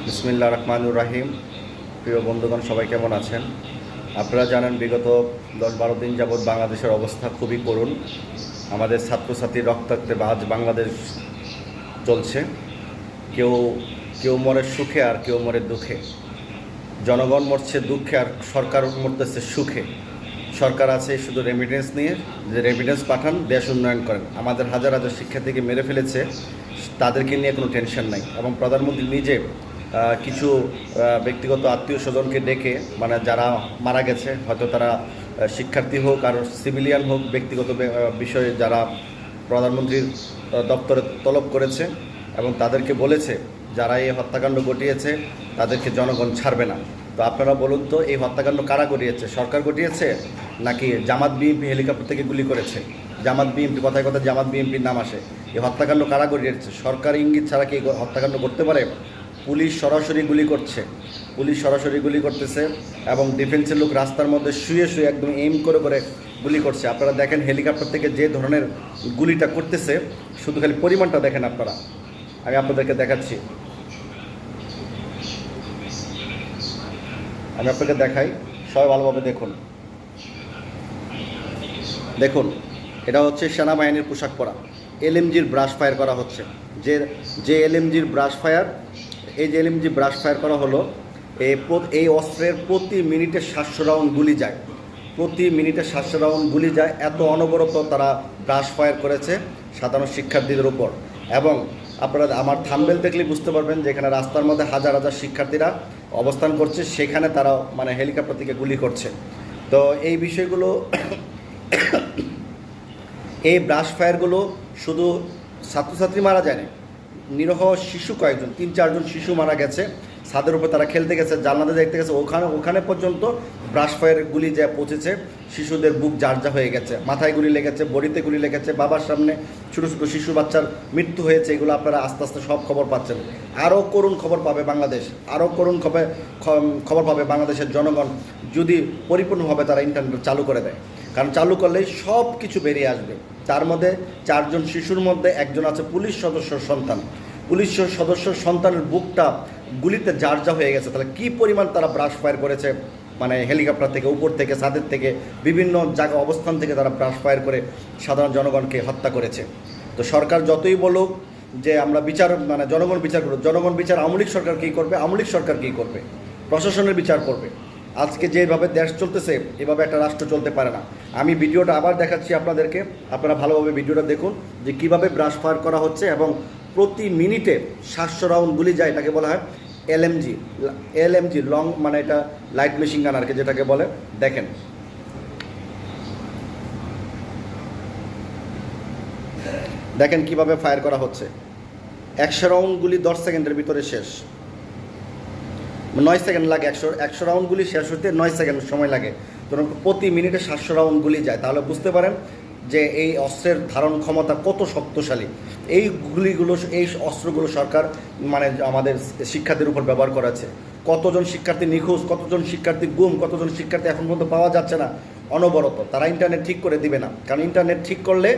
বিসমিল্লাহ রহমানুর রাহিম। প্রিয় বন্ধুগণ, সবাই কেমন আছেন? আপনারা জানেন বিগত 10-12 দিন যাবৎ বাংলাদেশের অবস্থা খুবই করুণ। আমাদের ছাত্রছাত্রীর রক্তাক্তে আজ বাংলাদেশ চলছে। কেউ কেউ মরে সুখে আর কেউ মরে দুঃখে। জনগণ মরছে দুঃখে আর সরকার মরতেছে সুখে। সরকার আছে শুধু রেমিটেন্স নিয়ে, যে রেমিটেন্স পাঠান, দেশ উন্নয়ন করেন। আমাদের হাজার হাজার শিক্ষার্থীকে মেরে ফেলেছে, তাদেরকে নিয়ে কোনো টেনশন নাই। এবং প্রধানমন্ত্রী নিজে কিছু ব্যক্তিগত আত্মীয় স্বজনকে ডেকে, মানে যারা মারা গেছে, হয়তো তারা শিক্ষার্থী হোক আর সিভিলিয়ান হোক, ব্যক্তিগত বিষয়ে যারা প্রধানমন্ত্রীর দপ্তরে তলব করেছে, এবং তাদেরকে বলেছে যারা এই হত্যাকাণ্ড ঘটিয়েছে তাদেরকে জনগণ ছাড়বে না। তো আপনারা বলুন তো, এই হত্যাকাণ্ড কারা ঘটিয়েছে? সরকার ঘটিয়েছে নাকি জামাত বিএনপি হেলিকপ্টার থেকে গুলি করেছে? জামাত বিএনপি, কথায় কথায় জামাত বিএনপির নাম আসে। এই হত্যাকাণ্ড কারা ঘটিয়েছে? সরকার ইঙ্গিত ছাড়া কি হত্যাকাণ্ড করতে পারে? পুলিশ সরাসরি গুলি করছে, পুলিশ সরাসরি গুলি করতেছে, এবং ডিফেন্সের লোক রাস্তার মধ্যে শুয়ে শুয়ে একদম এইম করে করে গুলি করছে। আপনারা দেখেন হেলিকপ্টার থেকে যে ধরনের গুলিটা করতেছে, শুধু খালি পরিমাণটা দেখেন আপনারা। আমি আপনাদেরকে দেখাচ্ছি, আমি আপনাকে দেখাই, সবাই ভালোভাবে দেখুন। দেখুন, এটা হচ্ছে সেনাবাহিনীর পোশাক পরা। এলএমজির ব্রাশ ফায়ার করা হচ্ছে। যে এলএমজির ব্রাশ ফায়ার, এই যে এলএমজি ব্রাশ ফায়ার করা হলো, এই অস্ত্রের প্রতি মিনিটে 700 রাউন্ড গুলি যায়। প্রতি মিনিটে 700 রাউন্ড গুলি যায়। এত অনবরত তারা ব্রাশ ফায়ার করেছে সাধারণ শিক্ষার্থীদের উপর। এবং আপনারা আমার থাম্বনেল দেখলেই বুঝতে পারবেন যে এখানে রাস্তার মধ্যে হাজার হাজার শিক্ষার্থীরা অবস্থান করছে, সেখানে তারা মানে হেলিকপ্টার থেকে গুলি করছে। তো এই বিষয়গুলো, এই ব্রাশ ফায়ারগুলো শুধু ছাত্রছাত্রী মারা যায়নি, নিরহ শিশু কয়েকজন, 3-4 জন শিশু মারা গেছে। ছাদের উপর তারা খেলতে গেছে, জানলাতে দেখতে গেছে, ওখানে পর্যন্ত ব্রাশ ফায়ার গুলি যা পৌঁছেছে। শিশুদের বুক জার্জা হয়ে গেছে, মাথায় গুলি লেগেছে, বডিতে গুলি লেগেছে, বাবার সামনে ছোটো ছোটো শিশু বাচ্চার মৃত্যু হয়েছে। এগুলো আপনারা আস্তে আস্তে সব খবর পাচ্ছেন। আরও করুণ খবর পাবে বাংলাদেশ, আরও করুণ খবর পাবে বাংলাদেশের জনগণ, যদি পরিপূর্ণভাবে তারা ইন্টারনেট চালু করে দেয়। কারণ চালু করলেই সব কিছু বেরিয়ে আসবে। তার মধ্যে 4 জন শিশুর মধ্যে একজন আছে পুলিশ সদস্যর সন্তান। পুলিশ সদস্যর সন্তানের বুকটা গুলিতে জার্জা হয়ে গেছে। তাহলে কী পরিমাণ তারা ব্রাশ ফায়ার করেছে, মানে হেলিকপ্টার থেকে, উপর থেকে, ছাদের থেকে, বিভিন্ন জায়গা অবস্থান থেকে তারা ব্রাশ ফায়ার করে সাধারণ জনগণকে হত্যা করেছে। তো সরকার যতই বলুক যে আমরা বিচার, মানে জনগণ বিচার করুক, জনগণ বিচার আওয়ামী লীগ সরকার কী করবে? আওয়ামী লীগ সরকার কী করবে? প্রশাসনের বিচার করবে। আজকে যেভাবে দেশ চলতেছে, এভাবে একটা রাষ্ট্র চলতে পারে না। আমি ভিডিওটা আবার দেখাচ্ছি আপনাদেরকে, আপনারা ভালোভাবে ভিডিওটা দেখুন যে কীভাবে ব্রাশ ফায়ার করা হচ্ছে। এবং প্রতি মিনিটে 700 রাউন্ড গুলি যায়। এটাকে বলা হয় এলএমজি লং, মানে এটা লাইট মেশিন গান আর কি, যেটাকে বলে। দেখেন, দেখেন কীভাবে ফায়ার করা হচ্ছে। 100 রাউন্ড গুলি 10 সেকেন্ডের ভিতরে শেষ। 9 সেকেন্ড লাগে, 100 রাউন্ড গুলি শেষ হতে 9 সেকেন্ড সময় লাগে। ধরুন প্রতি মিনিটে 700 রাউন্ড গুলি যায়, তাহলে বুঝতে পারেন যে এই অস্ত্রের ধারণ ক্ষমতা কত শক্তিশালী। এই গুলিগুলো, এই অস্ত্রগুলো সরকার মানে আমাদের শিক্ষার্থীর উপর ব্যবহার করেছে। কতজন শিক্ষার্থী নিখোঁজ, কতজন শিক্ষার্থী গুম, কতজন শিক্ষার্থী এখন পর্যন্ত পাওয়া যাচ্ছে না। অনবরত তারা ইন্টারনেট ঠিক করে দিবে না, কারণ ইন্টারনেট ঠিক করলে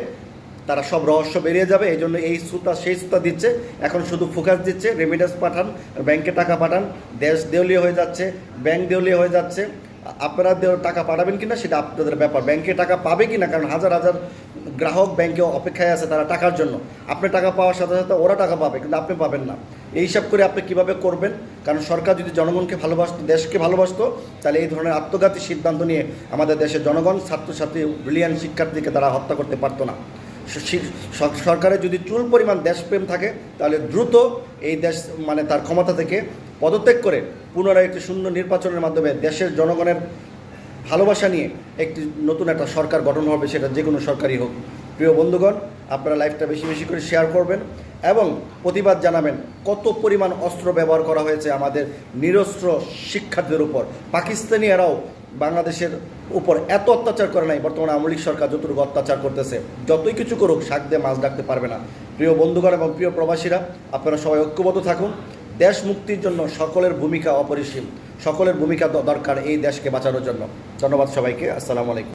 তারা সব রহস্য বেরিয়ে যাবে। এই জন্য এই সুতা সেই সুতা দিচ্ছে। এখন শুধু ফোকাস দিচ্ছে, রেমিটেন্স পাঠান, ব্যাংকে টাকা পাঠান। দেশ দেউলিয়া হয়ে যাচ্ছে, ব্যাংক দেউলিয়া হয়ে যাচ্ছে। আপনারা টাকা পাঠাবেন কিনা সেটা আপনাদের ব্যাপার। ব্যাংকে টাকা পাবে কিনা, কারণ হাজার হাজার গ্রাহক ব্যাংকে অপেক্ষায় আছে তারা টাকার জন্য। আপনি টাকা পাওয়ার সাথে সাথে ওরা টাকা পাবে, কিন্তু আপনি পাবেন না। এই হিসাব করে আপনি কীভাবে করবেন? কারণ সরকার যদি জনগণকে ভালোবাসতো, দেশকে ভালোবাসতো, তাহলে এই ধরনের আত্মঘাতী সিদ্ধান্ত নিয়ে আমাদের দেশের জনগণ, ছাত্রছাত্রী, ব্রিলিয়ান্ট শিক্ষার্থীকে তারা হত্যা করতে পারতো না। সরকারের যদি চুল পরিমাণ দেশপ্রেম থাকে, তাহলে দ্রুত এই দেশ মানে তার ক্ষমতা থেকে পদত্যাগ করে পুনরায় একটি সুন্দর নির্বাচনের মাধ্যমে দেশের জনগণের ভালোবাসা নিয়ে একটি নতুন একটা সরকার গঠন হবে, সেটা যে কোনো সরকারই হোক। প্রিয় বন্ধুগণ, আপনারা লাইভটা বেশি বেশি করে শেয়ার করবেন এবং প্রতিবাদ জানাবেন কত পরিমাণ অস্ত্র ব্যবহার করা হয়েছে আমাদের নিরস্ত্র শিক্ষার্থীদের উপর। পাকিস্তানি এরাও বাংলাদেশের উপর এত অত্যাচার করে নাই। বর্তমানে আওয়ামী লীগ সরকার যতটুকু অত্যাচার করতেছে, যতই কিছু করুক, শাক দিয়ে মাছ ডাকতে পারবে না। প্রিয় বন্ধুগণ এবং প্রিয় প্রবাসীরা, আপনারা সবাই ঐক্যবদ্ধ থাকুন। দেশ মুক্তির জন্য সকলের ভূমিকা অপরিসীম, সকলের ভূমিকা দরকার এই দেশকে বাঁচানোর জন্য। ধন্যবাদ সবাইকে। আসসালামু আলাইকুম।